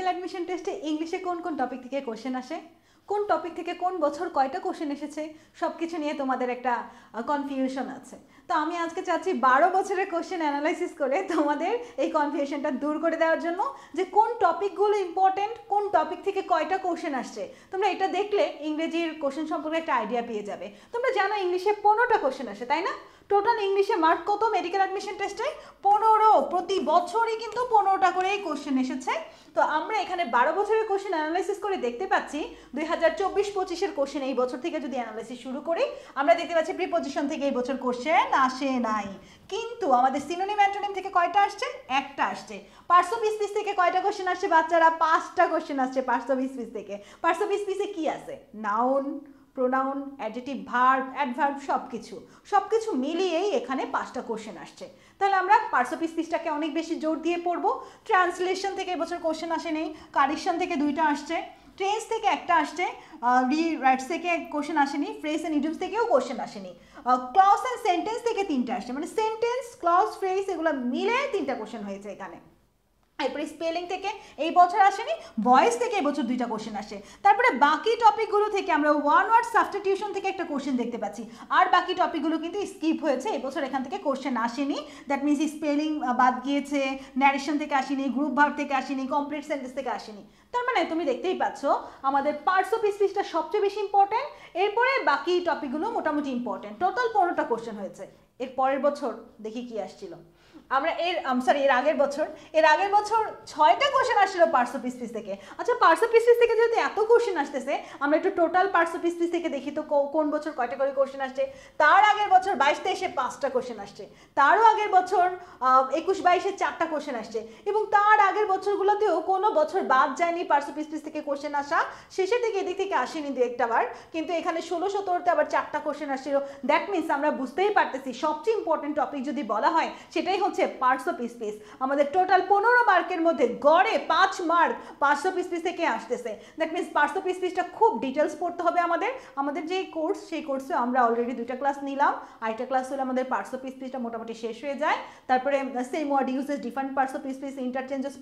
Medical admission টেস্টে ইংলিশে কোন কোন টপিক থেকে কোশ্চেন আসে, কোন টপিক থেকে কোন বছর কয়টা কোশ্চেন এসেছে, সব কিছু নিয়ে তোমাদের একটা কনফিউশন আছে। তো আমি আজকে চাচ্ছি 12 বছরের কোশ্চেন অ্যানালাইসিস করে তোমাদের এই কনফিউশনটা দূর করে দেওয়ার জন্য, যে কোন টপিকগুলো ইম্পর্টেন্ট, কোন টপিক থেকে কয়টা কোশ্চেন আসছে। তোমরা এটা দেখলে ইংরেজির কোশ্চেন সম্পর্কে একটা আইডিয়া পেয়ে যাবে। তোমরা জানো ইংলিশে 15টা কোশ্চেন আসে, তাই না? টোটাল ইংলিশে মার্ক কত মেডিকেল অ্যাডমিশন টেস্টে? 15। প্রতি বছরই কিন্তু 15টা করেই কোশ্চেন এসেছে। তো আমরা এখানে 12 বছরের কোশ্চেন অ্যানালাইসিস করে দেখতে পাচ্ছি 2024-25-এর কোশ্চেন এই বছর থেকে যদি অ্যানালাইসিস শুরু করি, আমরা দেখতে পাচ্ছি প্রিপোজিশন থেকে এই বছর কোশ্চেন আসে নাই, কিন্তু আমাদের সিনোনিম অ্যান্টোনিম থেকে কয়টা আসছে? একটা আসছে। পার্টস অফ স্পিচ থেকে কয়টা কোশ্চেন আসছে বাচ্চারা? 5টা কোশ্চেন আসছে পার্টস অফ স্পিচ থেকে। পার্টস অফ স্পিচে কি আছে? Noun, pronoun, adjective, verb, adverb, সব কিছু মিলিয়েই এখানে 5টা কোশ্চেন আসছে। তাহলে আমরা পার্টস অফ স্পিচটাকে অনেক বেশি জোর দিয়ে পড়বো। ট্রান্সলেশন থেকে এবছর কোশ্চেন আসে নেই, কারেকশন থেকে 2টা আসছে, টেন্স থেকে একটা আসছে, রিরাইটস থেকে কোশ্চেন আসেনি, ফ্রেজ এন্ড ইডিয়মস থেকেও কোশ্চেন আসেনি, ক্লজ অ্যান্ড সেন্টেন্স থেকে 3টা আসছে, মানে সেন্টেন্স, ক্লজ, ফ্রেজ এগুলো মিলে 3টা কোশ্চেন হয়েছে এখানে। এরপরে স্পেলিং থেকে এই বছর আসেনি, ভয়েস থেকে এবছর 2টা কোশ্চেন আসে। তারপরে বাকি টপিকগুলো থেকে আমরা ওয়ান ওয়ার্ড সাবস্টিটিউশন থেকে একটা কোশ্চেন দেখতে পাচ্ছি, আর বাকি টপিকগুলো কিন্তু স্কিপ হয়েছে, এবছর এখান থেকে কোশ্চেন আসেনি। দ্যাট মিনস স্পেলিং বাদ গিয়েছে, ন্যারেশন থেকে আসেনি, গ্রুপ ভার্ব থেকে আসেনি, কমপ্লিট সেন্টেন্স থেকে আসেনি। তার মানে তুমি দেখতেই পাচ্ছ আমাদের পার্টস অফ স্পিচটা সবচেয়ে বেশি ইম্পর্টেন্ট, এরপরে বাকি টপিকগুলো মোটামুটি ইম্পর্টেন্ট। টোটাল 15টা কোশ্চেন হয়েছে। এর পরের বছর দেখি কি আসছিল। আমরা এর আগের বছর 6টা কোশ্চেন আসছিল পার্টস অফ স্পিচ থেকে। আচ্ছা, পার্টস অফ স্পিচ থেকে যেহেতু এত কোশ্চেন আসতেছে, আমরা একটু টোটাল পার্টস অফ স্পিচ থেকে দেখি তো কোন বছর কয়টা করে কোশ্চেন আসছে। তার আগের বছর 22-23-এ 5টা কোশ্চেন আসছে, তারও আগের বছর 21-22-এ 4টা কোশ্চেন আসছে, এবং তার আগের বছরগুলোতেও কোনো বছর বাদ যায়নি পার্টস অফ স্পিচ থেকে কোশ্চেন আসা। শেষের দিকে এদিক থেকে আসেনি দু একটা বার, কিন্তু এখানে 16-17-তে আবার 4টা কোশ্চেন আসছিল। দ্যাট মিনস আমরা বুঝতেই পারতেছি সবচেয়ে ইম্পর্টেন্ট টপিক যদি বলা হয় সেটাই হচ্ছে পার্টস অফ স্পিচ। আমাদের টোটাল 15 মার্কের মধ্যে গড়ে 5 মার্ক পার্টস অফ স্পিচ থেকে আসতেছে। দ্যাট মিনস পার্টস অফ স্পিচটা খুব ডিটেলস পড়তে হবে আমাদের যে কোর্স, সেই কোর্সে আমরা অলরেডি 2টা ক্লাস নিলাম, আরেকটা ক্লাস হলে আমাদের পার্টস অফ স্পিচটা মোটামুটি শেষ হয়ে যায়। তারপরে same word uses, different parts of speech, interchanges,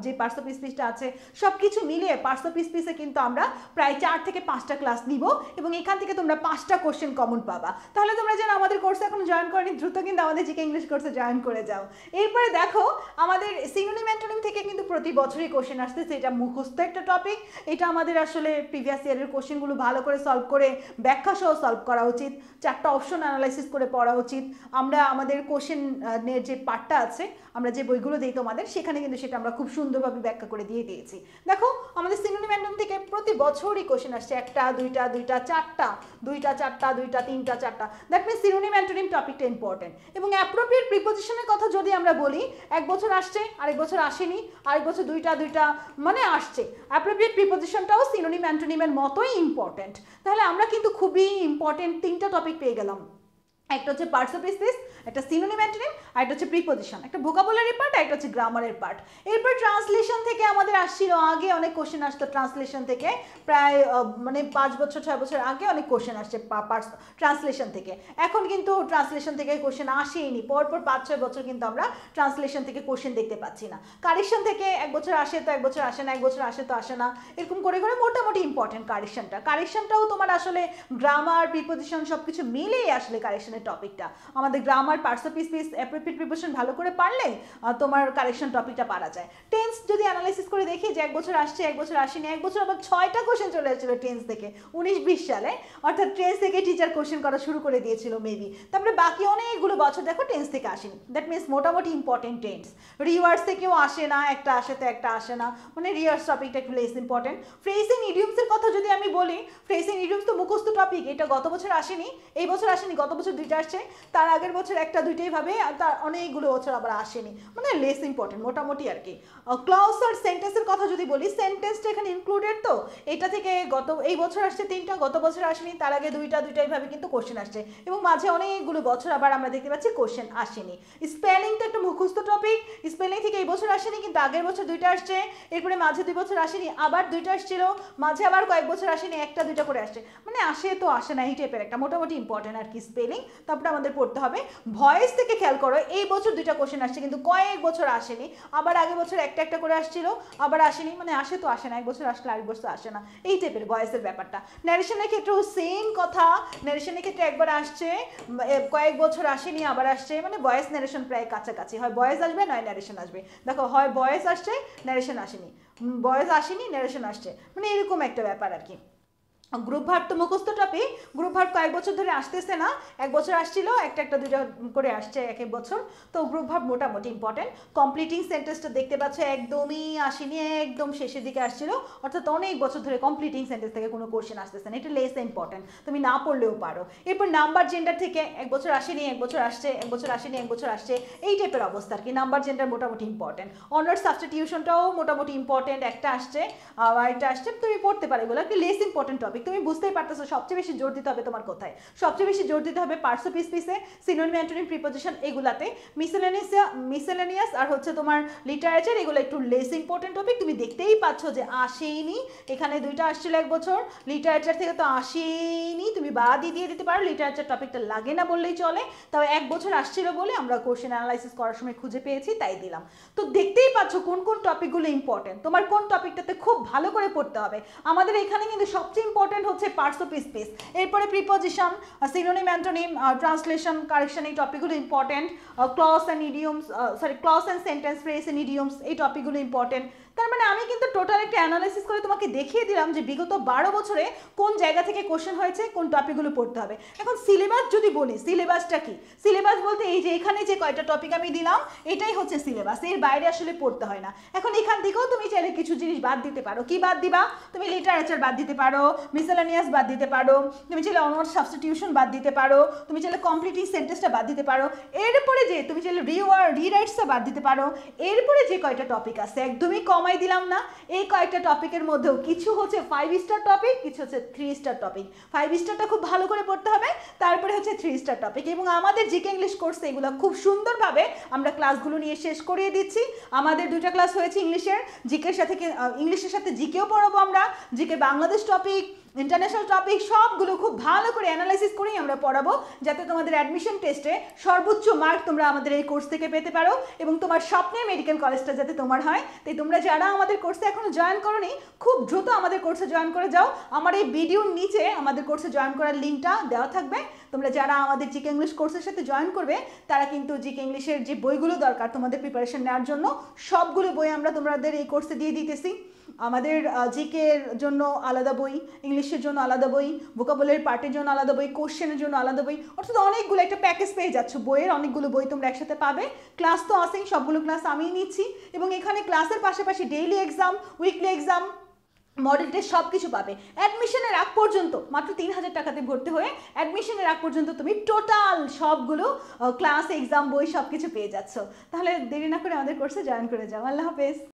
যে পার্টস অফ স্পিচটা আছে সব কিছু মিলিয়ে পার্টস অফ স্পিচে কিন্তু আমরা প্রায় 4 থেকে 5টা ক্লাস নিব, এবং এখান থেকে তোমরা 5টা কোশ্চেন কমন পাবা। তাহলে তোমরা যেন আমাদের কোর্সে এখন জয়েন করেনি, দ্রুত কিন্তু আমাদের জিকে ইংলিশ কোর্সে জয়েন করে যাও। এরপরে দেখো আমাদের সিনোনিম অ্যান্টোনিম থেকে কিন্তু প্রতি বছরই কোশ্চেন আসতেছে। এটা মুখস্থ একটা টপিক, এটা আমাদের আসলে প্রিভিয়াস ইয়ারের কোশ্চেনগুলো ভালো করে সলভ করে ব্যাখ্যা সহ সলভ করা উচিত, 4টা অপশন অ্যানালাইসিস করে পড়া উচিত। আমরা আমাদের কোশ্চেনের যে পার্টটা আছে, আমরা যে বইগুলো দিই তোমাদের, সেখানে কিন্তু সেটা আমরা খুব সুন্দরভাবে ব্যাখ্যা করে দিয়ে দিয়েছি। দেখো আমাদের সিনোনিম অ্যান্টোনিম থেকে প্রতি বছরই কোশ্চেন আসছে, 1টা 2টা 2টা 4টা, 2টা 4টা 2টা 3টা 4টা। দ্যাট মিনস সিনোনিম অ্যান্টোনিম টপিকটা ইম্পর্টেন্ট। এবং অ্যাপ্রোপ্রিয়েট প্রিপোজিশনের কথা যদি আমরা বলি, এক বছর আসছে, আরেক বছর আসেনি, আরেক বছর 2টা মানে আসছে। অ্যাপ্রোপ্রিয়েট প্রিপোজিশনটাও সিনোনিম অ্যান্টোনিমের মতোই ইম্পর্টেন্ট। তাহলে আমরা কিন্তু খুবই ইম্পর্টেন্ট 3টা টপিক পেয়ে গেলাম। একটা হচ্ছে পার্টস অফ স্পিচ, একটা সিনোনিম অ্যান্টোনিম, আর একটা হচ্ছে প্রিপোজিশন, একটা ভোকাবুলারি পার্ট, আর একটা হচ্ছে গ্রামারের পার্ট। এরপর ট্রান্সলেশন থেকে আমাদের আসছিল, আগে অনেক কোশ্চেন আসতো ট্রান্সলেশন থেকে, প্রায় মানে 5 বছর 6 বছর আগে অনেক কোশ্চেন আসছে পার্টস ট্রান্সলেশন থেকে। এখন কিন্তু ট্রান্সলেশন থেকে কোশ্চেন আসেইনি, পরপর 5-6 বছর কিন্তু আমরা ট্রান্সলেশন থেকে কোশ্চেন দেখতে পাচ্ছি না। কারেকশন থেকে এক বছর আসে তো এক বছর আসে না, এক বছর আসে তো আসে না, এরকম করে করে মোটামুটি ইম্পর্টেন্ট কারেকশনটাও তোমার আসলে গ্রামার, প্রিপোজিশন সব কিছু মিলেই আসলে কারেকশনের টপিকটা। আমাদের grammar, parts of speech, appropriate preposition ভালো করে পারলে তোমার কারেকশন টপিকটা পারা যায়। টেন্স যদি অ্যানালাইসিস করে দেখি যে এক বছর আসছে এক বছর আসেনি, এক বছর আবার 6টা কোশ্চেন চলে আসছিল টেন্স থেকে 19-20 সালে, অর্থাৎ টেন্স থেকে টিচার কোশ্চেন করা শুরু করে দিয়েছিল মেবি। তারপরে বাকি অনেকগুলো বছর দেখো টেন্স থেকে আসেনি। দ্যাট মিনস মোটামুটি ইম্পর্টেন্ট টেন্স। রিওয়ার্ডস থেকেও আসে না, একটা আসে তো একটা আসে না, মানে রিওয়ার্ডস টপিকটা একটু লেস ইম্পর্টেন্ট। ফ্রেজ এন্ড ইডিয়মসের কথা যদি আমি বলি, ফ্রেজ এন্ড ইডিয়মস তো মুখস্থ টপিক, এটা গত বছর আসেনি, এই বছর আসেনি, গত বছর 2টা আসছে, তার আগের বছর 1টা 2টাই ভাবে, আর তার অনেকগুলো বছর আবার আসেনি, মানে লেস ইম্পর্টেন্ট মোটামুটি আর কি। ক্লজ আর সেন্টেন্সের কথা যদি বলি, সেন্টেন্সটা এখানে ইনক্লুডেড, তো এটা থেকে এই বছর আসছে 3টা, গত বছর আসেনি, তার আগে 2টাই ভাবে কিন্তু কোশ্চেন আসছে, এবং মাঝে অনেকগুলো বছর আবার আমরা দেখতে পাচ্ছি কোশ্চেন আসেনি। স্পেলিং তো একটা মুখস্থ টপিক, স্পেলিং থেকে এই বছর আসেনি, কিন্তু আগের বছর 2টা আসছে, এরপরে মাঝে 2 বছর আসেনি, আবার 2টা আসছিল, মাঝে আবার কয়েক বছর আসেনি, 1টা 2টা করে আসছে, মানে আসে তো আসে না, এই টাইপের একটা মোটামুটি ইম্পর্টেন্ট আর কি স্পেলিং। তারপরে আমাদের পড়তে হবে ভয়েস থেকে। খেয়াল করো এই বছর 2টা কোশ্চেন আসছে, কিন্তু কয়েক বছর আসেনি, আবার আগের বছর একটা করে আসছিল, আবার আসেনি, মানে আসে তো আসে না, 1 বছর আসলে আরেক বছর আসে না, এই টাইপের ভয়েসের ব্যাপারটা। ন্যারেশনের ক্ষেত্রেও সেম কথা, ন্যারেশনের ক্ষেত্রে একবার আসছে, কয়েক বছর আসেনি আবার আসছে, মানে ভয়েস ন্যারেশন প্রায় কাছাকাছি, হয় ভয়েস আসবে নয় ন্যারেশন আসবে। দেখো হয় ভয়েস আসছে ন্যারেশন আসেনি, ভয়েস আসেনি ন্যারেশন আসছে, মানে এরকম একটা ব্যাপার আর কি। গ্রুপ ভার্ব তো মুখস্থ টপিক, গ্রুপ ভার্ব কয়েক বছর ধরে আসতেছে না, 1 বছর আসছিল, একটা দুইটা করে আসছে এক এক বছর, তো গ্রুপ ভার্ব মোটামুটি ইম্পর্টেন্ট। কমপ্লিটিং সেন্টেন্সটা দেখতে পাচ্ছ একদমই আসেনি, একদম শেষের দিকে আসছিল, অর্থাৎ অনেক বছর ধরে কমপ্লিটিং সেন্টেন্স থেকে কোনো কোশ্চেন আসতেছে না, এটা লেস ইম্পর্টেন্ট, তুমি না পড়লেও পারো। এরপর নাম্বার জেন্ডার থেকে 1 বছর আসেনি 1 বছর আসছে, 1 বছর আসেনি 1 বছর আসছে, এই টাইপের অবস্থা আর কি। নাম্বার জেন্ডার মোটামুটি ইম্পর্টেন্ট। অনার্স সাবস্টিটিউশনটাও মোটামুটি ইম্পর্টেন্ট, একটা আসছে আর একটা আসছে, তুমি পড়তে পারো, এগুলো একটি লেস ইম্পর্টেন্ট টপিক। তুমি বুঝতেই পারতেছো সবচেয়ে বেশি জোর দিতে হবে তোমার কোথায়, সবচেয়ে বেশি জোর দিতে হবে পার্টস অফ স্পিচে, সিনোনিম অ্যান্টোনিম প্রিপোজিশন এগুলাতে। মিসেলেনিয়াস আর হচ্ছে তোমার লিটারেচার, এগুলো একটু লেস ইম্পর্টেন্ট টপিক। তুমি দেখতেই পাচ্ছ যে আসেইনি, এখানে দুইটা আসছিল 1 বছর, লিটারেচার থেকে তো আসেইনি, তুমি বাদই দিয়ে দিতে পারো, লিটারেচার টপিকটা লাগে না বললেই চলে, তবে 1 বছর আসছিল বলে আমরা কোশ্চেন অ্যানালাইসিস করার সময় খুঁজে পেয়েছি তাই দিলাম। তো দেখতেই পাচ্ছ কোন কোন টপিকগুলো ইম্পর্টেন্ট, তোমার কোন টপিকটাতে খুব ভালো করে পড়তে হবে। আমাদের এখানে কিন্তু সবচেয়ে ইম্পর্টেন্ট হচ্ছে পার্টস অফ স্পিচ, এরপরে preposition, synonym antonym, translation correction, এই টপিকগুলো important. Clause and idioms, clause and sentence phrase and idioms, এই টপিকগুলো ইম্পর্টেন্ট। তার মানে আমি কিন্তু টোটাল একটা অ্যানালাইসিস করে তোমাকে দেখিয়ে দিলাম যে বিগত 12 বছরে কোন জায়গা থেকে কোশ্চেন হয়েছে, কোন টপিকগুলো পড়তে হবে। এখন সিলেবাস যদি বলি, সিলেবাসটা কি? সিলেবাস বলতে এই যে এখানে যে কয়টা টপিক আমি দিলাম এটাই হচ্ছে সিলেবাস, এর বাইরে আসলে পড়তে হয় না। এখন এখান থেকেও তুমি চাইলে কিছু জিনিস বাদ দিতে পারো, কি বাদ দিবা? তুমি লিটারেচার বাদ দিতে পারো, মিসেলেনিয়াস বাদ দিতে পারো, তুমি চাইলে অনার্স সাবস্টিটিউশন বাদ দিতে পারো, তুমি চাইলে কমপ্লিটিং সেন্টেন্সটা বাদ দিতে পারো, এরপরে যে তুমি চাইলে রিরাইটসটা বাদ দিতে পারো। এরপরে যে কয়টা টপিক আছে একদমই কমাই দিলাম না, এই কয়েকটা টপিকের মধ্যেও কিছু হচ্ছে 5 স্টার টপিক, কিছু হচ্ছে 3 স্টার টপিক। 5 স্টারটা খুব ভালো করে পড়তে হবে, তারপরে হচ্ছে 3 স্টার টপিক। এবং আমাদের জিকে ইংলিশ কোর্সে এগুলো খুব সুন্দরভাবে আমরা ক্লাসগুলো নিয়ে শেষ করিয়ে দিচ্ছি। আমাদের 2টা ক্লাস হয়েছে ইংলিশের, জিকের সাথে ইংলিশের সাথে জিকেও পড়াবো আমরা, GK Bangladesh topic, international topic সবগুলো খুব ভালো করে অ্যানালাইসিস করেই আমরা পড়াবো, যাতে তোমাদের অ্যাডমিশন টেস্টে সর্বোচ্চ মার্ক তোমরা আমাদের এই কোর্স থেকে পেতে পারো এবং তোমার স্বপ্নের মেডিকেল কলেজটা যাতে তোমার হয়। তাই তোমরা যারা আমাদের কোর্সে এখনো জয়েন করোনি খুব দ্রুত আমাদের কোর্সে জয়েন করে যাও। আমার এই ভিডিওর নিচে আমাদের কোর্সে জয়েন করার লিঙ্কটা দেওয়া থাকবে। তোমরা যারা আমাদের জিকে ইংলিশ কোর্সের সাথে জয়েন করবে তারা কিন্তু জিকে ইংলিশের যে বইগুলো দরকার তোমাদের প্রিপারেশন নেওয়ার জন্য সবগুলো বই আমরা তোমাদের এই কোর্সে দিয়ে দিতেছি। আমাদের জিকের জন্য আলাদা বই, ইংলিশের জন্য আলাদা বই, ভোকাবুলারি পার্টের জন্য আলাদা বই, কোশ্চেনের জন্য আলাদা বই, অর্থাৎ অনেকগুলো একটা প্যাকেজ পেয়ে যাচ্ছ, বইয়ের অনেকগুলো বই তোমরা একসাথে পাবে। ক্লাস তো আসেই, সবগুলো ক্লাস আমিই নিচ্ছি এবং এখানে ক্লাসের পাশাপাশি daily exam, weekly exam, model test সব কিছু পাবে। অ্যাডমিশনের আগ পর্যন্ত মাত্র 3000 টাকাতে ভর্তি হয়ে অ্যাডমিশনের আগ পর্যন্ত তুমি টোটাল সবগুলো ক্লাস, এক্সাম, বই সব কিছু পেয়ে যাচ্ছ। তাহলে দেরি না করে আমাদের কোর্সে জয়েন করে যাও। আল্লাহ হাফেজ।